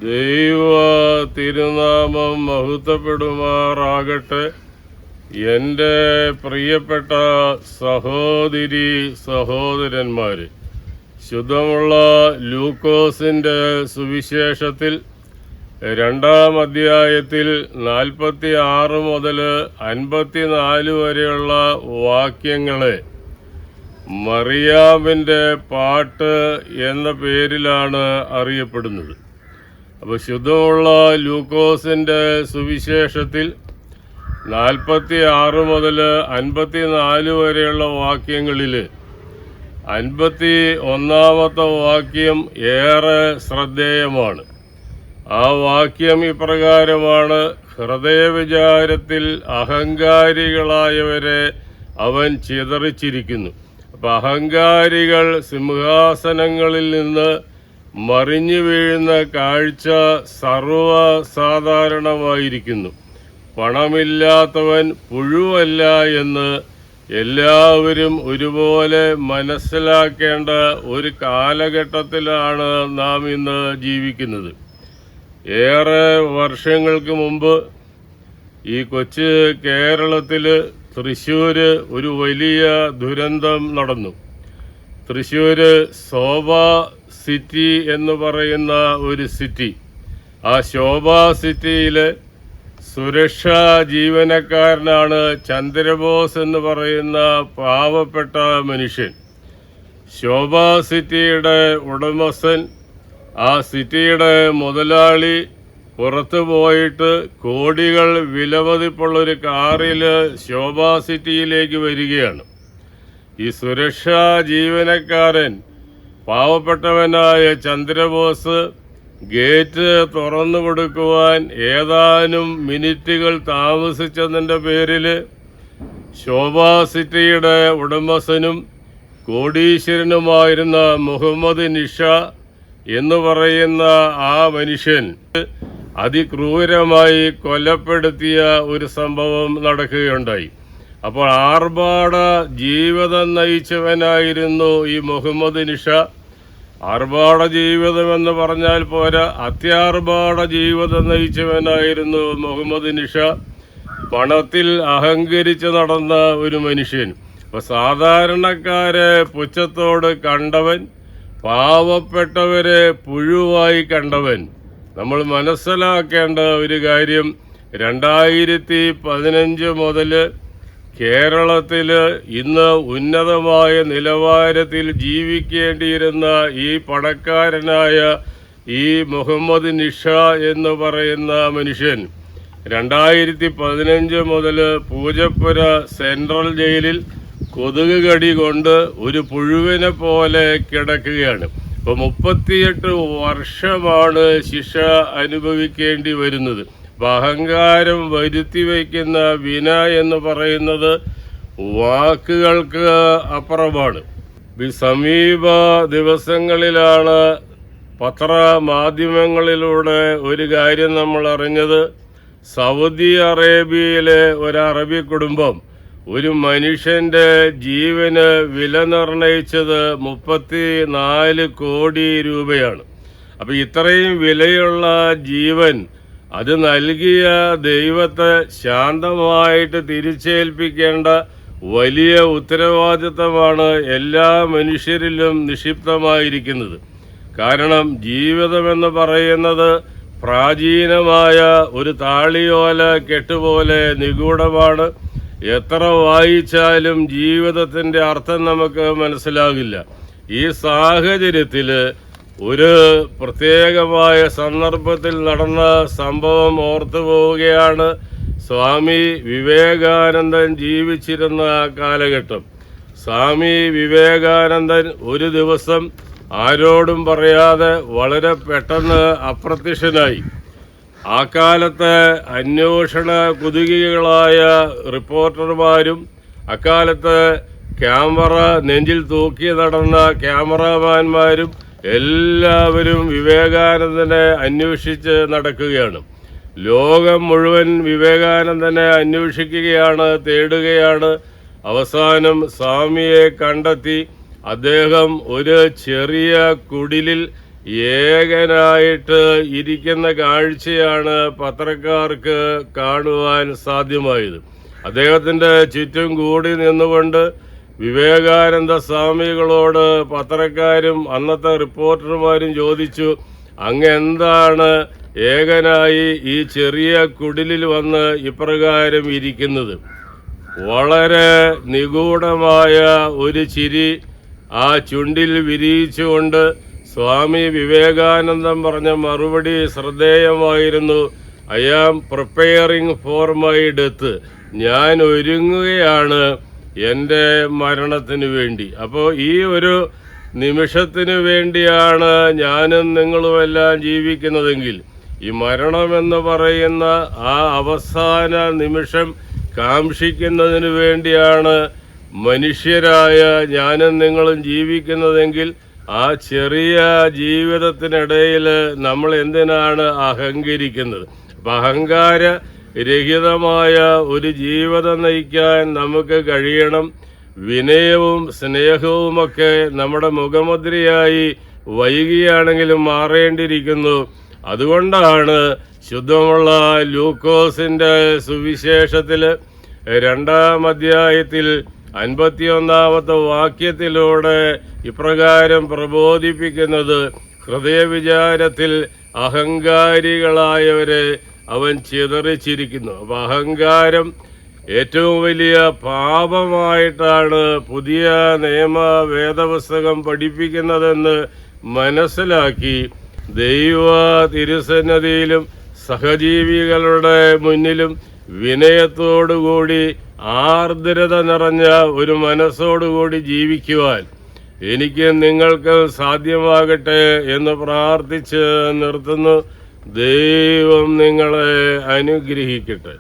ദൈവ തിരുനാമം മഹത്വപ്പെടുമാറാകട്ടെ. എൻ്റെ പ്രിയപ്പെട്ട സഹോദരി സഹോദരന്മാരെ, ശുദ്ധമുള്ള ലൂക്കോസിൻ്റെ സുവിശേഷത്തിൽ 2-ാം അധ്യായത്തിൽ 46 മുതൽ 54 വരെയുള്ള വാക്യങ്ങളെ മറിയാമിൻ്റെ പാട്ട് എന്ന പേരിലാണ് അറിയപ്പെടുന്നത്. അപ്പോൾ ശുദ്ധമുള്ള ലൂക്കോസിൻ്റെ സുവിശേഷത്തിൽ 46 മുതൽ 54 വരെയുള്ള വാക്യങ്ങളിൽ 51-ാമത്തെ വാക്യം ഏറെ ശ്രദ്ധേയമാണ്. ആ വാക്യം ഇപ്രകാരമാണ്: ഹൃദയവിചാരത്തിൽ അഹങ്കാരികളായവരെ അവൻ ചിതറിച്ചിരിക്കുന്നു. അപ്പം അഹങ്കാരികൾ സിംഹാസനങ്ങളിൽ നിന്ന് മറിഞ്ഞു വീഴുന്ന കാഴ്ച സർവ്വസാധാരണമായിരിക്കുന്നു. പണമില്ലാത്തവൻ പുഴുവല്ല എന്ന് എല്ലാവരും ഒരുപോലെ മനസ്സിലാക്കേണ്ട ഒരു കാലഘട്ടത്തിലാണ് നാം ഇന്ന് ജീവിക്കുന്നത്. ഏറെ വർഷങ്ങൾക്ക് മുമ്പ് ഈ കൊച്ചു കേരളത്തിൽ തൃശ്ശൂർ ഒരു വലിയ ദുരന്തം നടന്നു. തൃശ്ശൂർ ശോഭ സിറ്റി എന്ന് പറയുന്ന ഒരു സിറ്റി, ആ ശോഭ സിറ്റിയിൽ സുരക്ഷാ ജീവനക്കാരനാണ് ചന്ദ്രബോസ് എന്ന് പറയുന്ന പാവപ്പെട്ട മനുഷ്യൻ. ശോഭ സിറ്റിയുടെ ഉടമസ്ഥൻ, ആ സിറ്റിയുടെ മുതലാളി പുറത്തു പോയിട്ട് കോടികൾ വിലമതിപ്പുള്ളൊരു കാറിൽ ശോഭ സിറ്റിയിലേക്ക് വരികയാണ്. ഈ സുരക്ഷാ ജീവനക്കാരൻ പാവപ്പെട്ടവനായ ചന്ദ്രബോസ് ഗേറ്റ് തുറന്നു കൊടുക്കുവാൻ ഏതാനും മിനിറ്റുകൾ താമസിച്ചതിൻ്റെ പേരിൽ ശോഭ സിറ്റിയുടെ ഉടമസ്ഥനും കോടീശ്വരനുമായിരുന്ന മുഹമ്മദ് നിഷ എന്ന് പറയുന്ന ആ മനുഷ്യൻ അതിക്രൂരമായി കൊലപ്പെടുത്തിയ ഒരു സംഭവം നടക്കുകയുണ്ടായി. അപ്പോൾ ആർഭാട ജീവിതം നയിച്ചവനായിരുന്നു ഈ മുഹമ്മദ് നിഷ. ആർഭാട ജീവിതമെന്ന് പറഞ്ഞാൽ പോരാ, അത്യാർഭാട ജീവിതം നയിച്ചവനായിരുന്നു മുഹമ്മദ് നിഷ. പണത്തിൽ അഹങ്കരിച്ച് നടന്ന ഒരു മനുഷ്യൻ. അപ്പോൾ സാധാരണക്കാരെ പുച്ഛത്തോട് കണ്ടവൻ, പാവപ്പെട്ടവരെ പുഴുവായി കണ്ടവൻ. നമ്മൾ മനസ്സിലാക്കേണ്ട ഒരു കാര്യം, 2015 മുതൽ കേരളത്തിൽ ഇന്ന് ഉന്നതമായ നിലവാരത്തിൽ ജീവിക്കേണ്ടിയിരുന്ന ഈ പണക്കാരനായ ഈ മുഹമ്മദ് നിഷ എന്ന് പറയുന്ന മനുഷ്യൻ 2015 മുതൽ പൂജപ്പുര സെൻട്രൽ ജയിലിൽ കൊതുക് കടി കൊണ്ട് ഒരു പുഴുവിനെ പോലെ കിടക്കുകയാണ്. ഇപ്പോൾ 38 വർഷമാണ് ശിക്ഷ അനുഭവിക്കേണ്ടി വരുന്നത്. അഹങ്കാരം വരുത്തി വയ്ക്കുന്ന വിന എന്ന് പറയുന്നത് വാക്കുകൾക്ക് അപ്പുറമാണ്. സമീപ ദിവസങ്ങളിലാണ് പത്രമാധ്യമങ്ങളിലൂടെ ഒരു കാര്യം നമ്മൾ അറിഞ്ഞത്. സൗദി അറേബ്യയിലെ ഒരു അറബി കുടുംബം ഒരു മനുഷ്യന്റെ ജീവന് വില നിർണയിച്ചത് 34 കോടി രൂപയാണ്. അപ്പം ഇത്രയും വിലയുള്ള ജീവൻ, അത് നൽകിയ ദൈവത്തെ ശാന്തമായിട്ട് തിരിച്ചേൽപ്പിക്കേണ്ട വലിയ ഉത്തരവാദിത്തമാണ് എല്ലാ മനുഷ്യരിലും നിക്ഷിപ്തമായിരിക്കുന്നത്. കാരണം ജീവിതമെന്ന് പറയുന്നത് പ്രാചീനമായ ഒരു താളിയോല കെട്ടുപോലെ നിഗൂഢമാണ്. എത്ര വായിച്ചാലും ജീവിതത്തിൻ്റെ അർത്ഥം നമുക്ക് മനസ്സിലാകില്ല. ഈ സാഹചര്യത്തിൽ ഒരു പ്രത്യേകമായ സന്ദർഭത്തിൽ നടന്ന സംഭവം ഓർത്തു പോവുകയാണ്. സ്വാമി വിവേകാനന്ദൻ ജീവിച്ചിരുന്ന കാലഘട്ടം. സ്വാമി വിവേകാനന്ദൻ ഒരു ദിവസം ആരോടും പറയാതെ വളരെ പെട്ടെന്ന് അപ്രത്യക്ഷനായി. ആ കാലത്തെ അന്വേഷണ കുതുകികളായ റിപ്പോർട്ടർമാരും അക്കാലത്ത് ക്യാമറ നെഞ്ചിൽ തൂക്കി നടന്ന ക്യാമറാമാന്മാരും എല്ലാവരും വിവേകാനന്ദനെ അന്വേഷിച്ച് നടക്കുകയാണ്. ലോകം മുഴുവൻ വിവേകാനന്ദനെ അന്വേഷിക്കുകയാണ്, തേടുകയാണ്. അവസാനം സ്വാമിയെ കണ്ടെത്തി. അദ്ദേഹം ഒരു ചെറിയ കുടിലിൽ ഏകനായിട്ട് ഇരിക്കുന്ന കാഴ്ചയാണ് പത്രക്കാർക്ക് കാണുവാൻ സാധ്യമായത്. അദ്ദേഹത്തിൻ്റെ ചുറ്റും കൂടി നിന്നുകൊണ്ട് വിവേകാനന്ദ സ്വാമികളോട് പത്രക്കാരും അന്നത്തെ റിപ്പോർട്ടർമാരും ചോദിച്ചു, അങ്ങ് എന്താണ് ഏകനായി ഈ ചെറിയ കുടിലിൽ വന്ന് ഇപ്രകാരം ഇരിക്കുന്നത്? വളരെ നിഗൂഢമായ ഒരു ചിരി ആ ചുണ്ടിൽ വിരിയിച്ചുകൊണ്ട് സ്വാമി വിവേകാനന്ദൻ പറഞ്ഞ മറുപടി ശ്രദ്ധേയമായിരുന്നു. I am preparing for my death. ഞാൻ ഒരുങ്ങുകയാണ് എൻ്റെ മരണത്തിന് വേണ്ടി. അപ്പോൾ ഈ ഒരു നിമിഷത്തിന് വേണ്ടിയാണ് ഞാനും നിങ്ങളുമെല്ലാം ജീവിക്കുന്നതെങ്കിൽ ഈ മരണമെന്ന് പറയുന്ന ആ അവസാന നിമിഷം കാംക്ഷിക്കുന്നതിന് വേണ്ടിയാണ് മനുഷ്യരായ ഞാനും നിങ്ങളും ജീവിക്കുന്നതെങ്കിൽ ആ ചെറിയ ജീവിതത്തിനിടയിൽ നമ്മൾ എന്തിനാണ് അഹങ്കരിക്കുന്നത്? അപ്പം അഹങ്കാര രഹിതമായ ഒരു ജീവിതം നയിക്കാൻ നമുക്ക് കഴിയണം. വിനയവും സ്നേഹവുമൊക്കെ നമ്മുടെ മുഖമുദ്രയായി വൈകിയാണെങ്കിലും മാറേണ്ടിയിരിക്കുന്നു. അതുകൊണ്ടാണ് ശുദ്ധമുള്ള ലൂക്കോസിൻ്റെ സുവിശേഷത്തിൽ 2-ാം അധ്യായത്തിൽ 51-ാമത്തെ വാക്യത്തിലൂടെ ഇപ്രകാരം പ്രബോധിപ്പിക്കുന്നത്, ഹൃദയവിചാരത്തിൽ അഹങ്കാരികളായവരെ അവൻ ചിതറിച്ചിരിക്കുന്നു. അപ്പം അഹങ്കാരം ഏറ്റവും വലിയ പാപമായിട്ടാണ് പുതിയ നിയമ വേദപുസ്തകം പഠിപ്പിക്കുന്നതെന്ന് മനസ്സിലാക്കി ദൈവ തിരുസന്നിധിയിലും സഹജീവികളുടെ മുന്നിലും വിനയത്തോടുകൂടി ആർദ്രത നിറഞ്ഞ ഒരു മനസ്സോടുകൂടി ജീവിക്കുവാൻ എനിക്ക് നിങ്ങൾക്ക് സാധ്യമാകട്ടെ എന്ന് പ്രാർത്ഥിച്ച് നിർത്തുന്നു. ദൈവം നിങ്ങളെ അനുഗ്രഹിക്കട്ടെ.